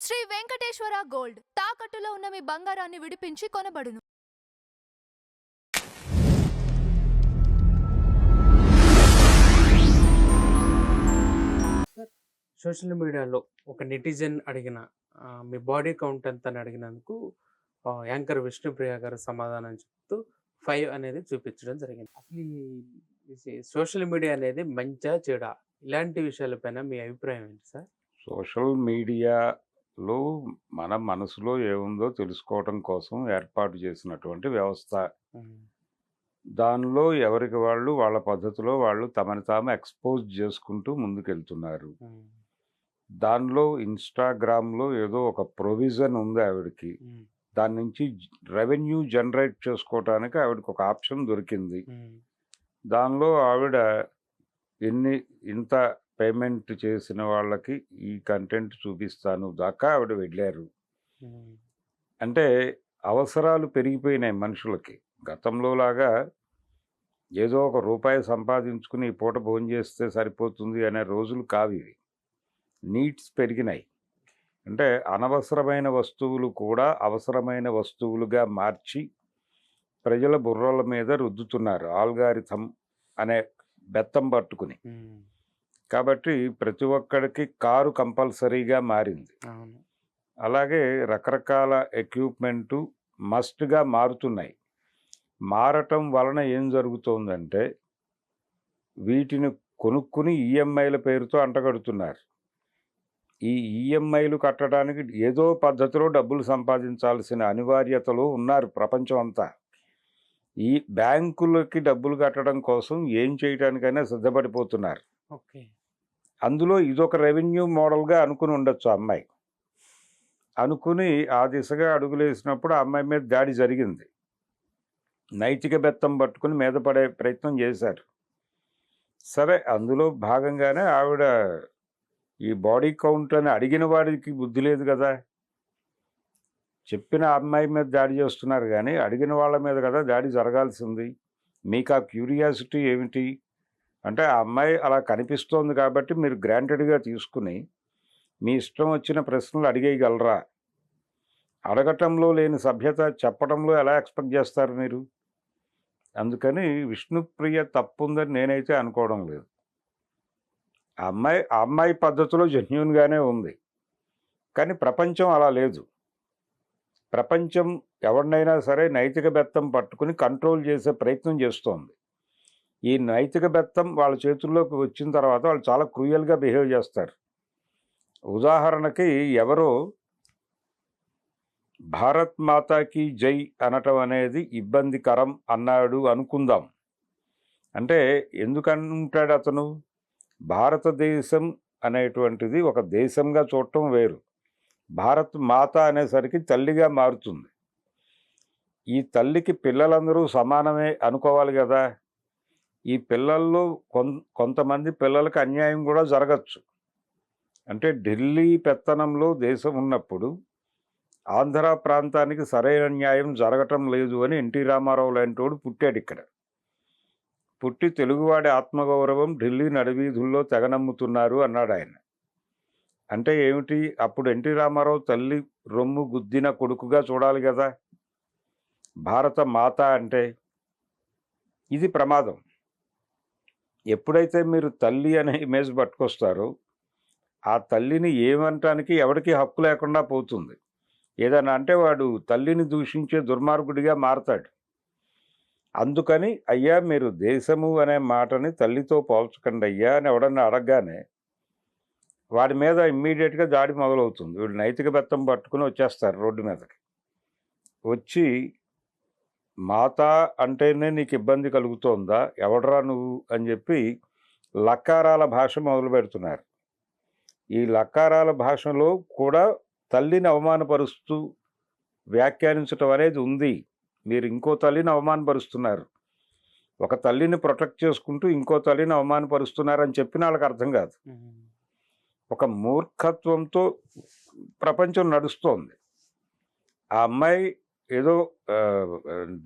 Shri Venkateswara gold తాకట్టులో ఉన్న మీ బంగారాన్ని విడిపించి కొనబడును. సోషల్ మీడియాలో ఒక నెటిజన్ అడిగిన మీ బాడీ కౌంట్ ఎంత అని అడిగినందుకు యాంకర్ విష్ణుప్రియ గారు సమాధానం చెప్తూ 5 అనేది చూపించడం జరిగింది. అసలు ఈ సోషల్ మీడియా అనేది మంచా చెడా, ఇలాంటి విషయాలపైన మీ అభిప్రాయం ఏంటి సార్? సోషల్ మీడియాలో మన మనసులో ఏముందో తెలుసుకోవటం కోసం ఏర్పాటు చేసినటువంటి వ్యవస్థ. దానిలో ఎవరికి వాళ్ళు వాళ్ళ పద్ధతిలో వాళ్ళు తమని తాము ఎక్స్పోజ్ చేసుకుంటూ ముందుకెళ్తున్నారు. దానిలో ఇన్స్టాగ్రామ్లో ఏదో ఒక ప్రొవిజన్ ఉంది ఆవిడకి. దాని నుంచి రెవెన్యూ జనరేట్ చేసుకోవటానికి ఆవిడకి ఒక ఆప్షన్ దొరికింది. దానిలో ఆవిడ ఇంత పేమెంట్ చేసిన వాళ్ళకి ఈ కంటెంట్ చూపిస్తాను దాకా ఆవిడ వెళ్ళారు. అంటే అవసరాలు పెరిగిపోయినాయి మనుషులకి. గతంలో లాగా ఏదో ఒక రూపాయి సంపాదించుకుని ఈ పూట భోంచేస్తే సరిపోతుంది అనే రోజులు కావివి. నీడ్స్ పెరిగినాయి. అంటే అనవసరమైన వస్తువులు కూడా అవసరమైన వస్తువులుగా మార్చి ప్రజల బుర్రల మీద రుద్దుతున్నారు ఆల్గారిథం అనే బెత్తం పట్టుకుని. కాబట్టి ప్రతి ఒక్కడికి కారు కంపల్సరీగా మారింది. అలాగే రకరకాల ఎక్విప్మెంటు మస్ట్గా మారుతున్నాయి. మారటం వలన ఏం జరుగుతోందంటే వీటిని కొనుక్కుని ఈఎంఐల పేరుతో అంటగడుతున్నారు. ఈ ఈఎంఐలు కట్టడానికి ఏదో పద్ధతిలో డబ్బులు సంపాదించాల్సిన అనివార్యతలో ఉన్నారు ప్రపంచం అంతా. ఈ బ్యాంకులకి డబ్బులు కట్టడం కోసం ఏం చేయడానికైనా సిద్ధపడిపోతున్నారు. అందులో ఇదొక రెవెన్యూ మోడల్గా అనుకుని ఉండొచ్చు అమ్మాయి. అనుకుని ఆ దిశగా అడుగులేసినప్పుడు ఆ అమ్మాయి మీద దాడి జరిగింది. నైతిక బెత్తం పట్టుకుని మీద పడే ప్రయత్నం చేశారు. సరే, అందులో భాగంగానే ఆవిడ ఈ బాడీ కౌంట్ అని అడిగిన వాడికి బుద్ధి లేదు కదా. చెప్పిన అమ్మాయి మీద దాడి చేస్తున్నారు కానీ అడిగిన వాళ్ళ మీద కదా దాడి జరగాల్సింది. మీకు ఆ క్యూరియాసిటీ ఏమిటి అంటే ఆ అమ్మాయి అలా కనిపిస్తోంది కాబట్టి మీరు గ్రాంటెడ్గా తీసుకుని మీ ఇష్టం వచ్చిన ప్రశ్నలు అడిగేయగలరా? అడగటంలో లేని సభ్యత చెప్పడంలో ఎలా ఎక్స్పెక్ట్ చేస్తారు మీరు? అందుకని విష్ణుప్రియ తప్పుందని నేనైతే అనుకోవడం లేదు. ఆ అమ్మాయి పద్ధతిలో జెన్యూన్గానే ఉంది. కానీ ప్రపంచం అలా లేదు. ప్రపంచం ఎవరినైనా సరే నైతిక బెత్తం పట్టుకుని కంట్రోల్ చేసే ప్రయత్నం చేస్తోంది. ఈ నైతిక బెత్తం వాళ్ళ చేతుల్లోకి వచ్చిన తర్వాత వాళ్ళు చాలా క్రూయల్గా బిహేవ్ చేస్తారు. ఉదాహరణకి ఎవరో భారత్ మాతాకి జై అనటం అనేది ఇబ్బందికరం అన్నాడు అనుకుందాం. అంటే ఎందుకంటాడు అతను? భారతదేశం అనేటువంటిది ఒక దేశంగా చూడటం వేరు. భారత్ మాత అనేసరికి తల్లిగా మారుతుంది. ఈ తల్లికి పిల్లలందరూ సమానమే అనుకోవాలి కదా. ఈ పిల్లల్లో కొంతమంది పిల్లలకు అన్యాయం కూడా జరగచ్చు. అంటే ఢిల్లీ పెత్తనంలో దేశం ఉన్నప్పుడు ఆంధ్ర ప్రాంతానికి సరైన న్యాయం జరగటం లేదు అని ఎన్టీ రామారావు లాంటి వాడు పుట్టాడు ఇక్కడ. పుట్టి తెలుగువాడి ఆత్మగౌరవం ఢిల్లీ నడివీధుల్లో తెగనమ్ముతున్నారు అన్నాడు ఆయన. అంటే ఏమిటి? అప్పుడు ఎన్టీ రామారావు తల్లి రొమ్ము గుద్దిన కొడుకుగా చూడాలి కదా భారత మాత అంటే. ఇది ప్రమాదం. ఎప్పుడైతే మీరు తల్లి అనే ఇమేజ్ పట్టుకొస్తారో ఆ తల్లిని ఏమంటానికి ఎవరికి హక్కు లేకుండా పోతుంది. ఏదైనా అంటే వాడు తల్లిని దూషించే దుర్మార్గుడిగా మారతాడు. అందుకని అయ్యా మీరు దేశము అనే మాటని తల్లితో పోల్చకండి అయ్యా అని ఎవడన్నా అడగగానే వాడి మీద ఇమ్మీడియట్గా దాడి మొదలవుతుంది. వీడు నైతిక బెత్తం పట్టుకుని వచ్చేస్తారు రోడ్డు మీదకి. వచ్చి మాతా అంటేనే నీకు ఇబ్బంది కలుగుతోందా, ఎవడరా నువ్వు అని చెప్పి లకారాల భాష మొదలు పెడుతున్నారు. ఈ లకారాల భాషలో కూడా తల్లిని అవమానపరుస్తూ వ్యాఖ్యానించటం అనేది ఉంది. మీరు ఇంకో తల్లిని అవమానపరుస్తున్నారు. ఒక తల్లిని ప్రొటెక్ట్ చేసుకుంటూ ఇంకో తల్లిని అవమానపరుస్తున్నారని చెప్పిన వాళ్ళకి అర్థం కాదు. ఒక మూర్ఖత్వంతో ప్రపంచం నడుస్తోంది. ఆ అమ్మాయి ఏదో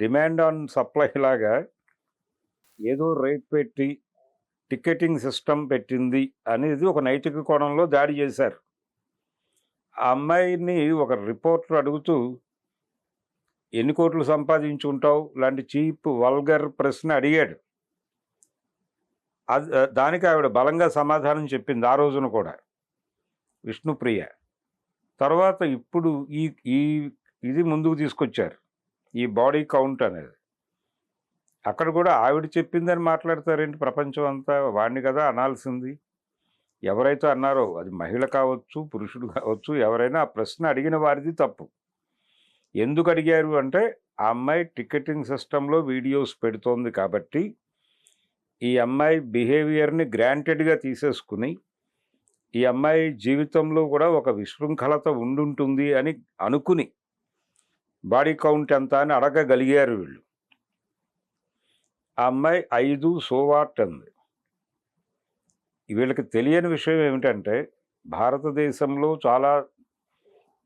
డిమాండ్ ఆన్ సప్లై లాగా ఏదో రేట్ పెట్టి టికెటింగ్ సిస్టమ్ పెట్టింది అనేది ఒక నైతిక కోణంలో దాడి చేశారు. ఆ అమ్మాయిని ఒక రిపోర్టర్ అడుగుతూ ఎన్ని కోట్లు సంపాదించుంటావు లాంటి చీప్ వల్గర్ ప్రశ్న అడిగాడు. అది దానికి ఆవిడ బలంగా సమాధానం చెప్పింది ఆ రోజున కూడా, విష్ణుప్రియ. తర్వాత ఇప్పుడు ఈ ఈ ఇది ముందుకు తీసుకొచ్చారు, ఈ బాడీ కౌంట్ అనేది. అక్కడ కూడా ఆవిడ చెప్పిందని మాట్లాడతారేంటి ప్రపంచం అంతా? వాడిని కదా అనాల్సింది. ఎవరైతే అన్నారో, అది మహిళ కావచ్చు, పురుషుడు కావచ్చు, ఎవరైనా ఆ ప్రశ్న అడిగిన వారిది తప్పు. ఎందుకు అడిగారు అంటే, ఆ అమ్మాయి టికెటింగ్ సిస్టంలో వీడియోస్ పెడుతోంది కాబట్టి ఈ అమ్మాయి బిహేవియర్ని గ్రాంటెడ్గా తీసేసుకుని ఈ అమ్మాయి జీవితంలో కూడా ఒక విశృంఖలత ఉండుంటుంది అని అనుకుని బాడీ కౌంట్ ఎంత అని అడగగలిగారు వీళ్ళు. ఆ అమ్మాయి 5 సోవాట్ అంది. వీళ్ళకి తెలియని విషయం ఏమిటంటే, భారతదేశంలో చాలా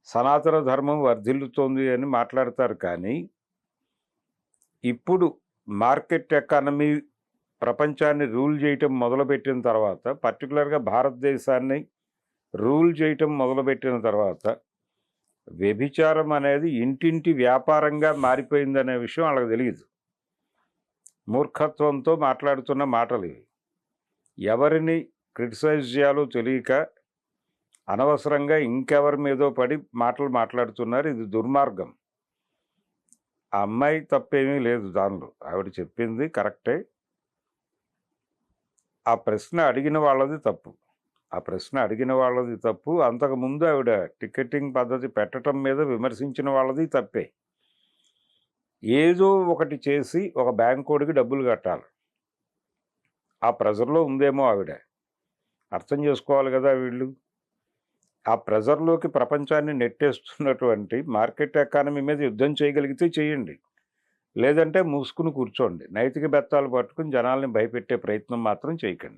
సనాతన ధర్మం వర్ధిల్లుతోంది అని మాట్లాడతారు, కానీ ఇప్పుడు మార్కెట్ ఎకానమీ ప్రపంచాన్ని రూల్ చేయటం మొదలుపెట్టిన తర్వాత, పర్టికులర్గా భారతదేశాన్ని రూల్ చేయటం మొదలుపెట్టిన తర్వాత, వ్యభిచారం అనేది ఇంటింటి వ్యాపారంగా మారిపోయిందనే విషయం వాళ్ళకి తెలియదు. మూర్ఖత్వంతో మాట్లాడుతున్న మాటలు ఇవి. ఎవరిని క్రిటిసైజ్ చేయాలో తెలియక అనవసరంగా ఇంకెవరి మీదో పడి మాటలు మాట్లాడుతున్నారు. ఇది దుర్మార్గం. ఆ అమ్మాయి తప్పేమీ లేదు దానిలో, ఆవిడ చెప్పింది కరెక్టే. ఆ ప్రశ్న అడిగిన వాళ్ళది తప్పు, ఆ ప్రశ్న అడిగిన వాళ్ళది తప్పు. అంతకుముందు ఆవిడ టికెటింగ్ పద్ధతి పెట్టడం మీద విమర్శించిన వాళ్ళది తప్పే. ఏదో ఒకటి చేసి ఒక బ్యాంకోడికి డబ్బులు కట్టాలి, ఆ ప్రెజర్లో ఉందేమో ఆవిడ. అర్థం చేసుకోవాలి కదా వీళ్ళు. ఆ ప్రెజర్లోకి ప్రపంచాన్ని నెట్టేస్తున్నటువంటి మార్కెట్ ఎకానమీ మీద యుద్ధం చేయగలిగితే చేయండి, లేదంటే మూసుకుని కూర్చోండి. నైతిక బెత్తాలు పట్టుకుని జనాల్ని భయపెట్టే ప్రయత్నం మాత్రం చేయకండి.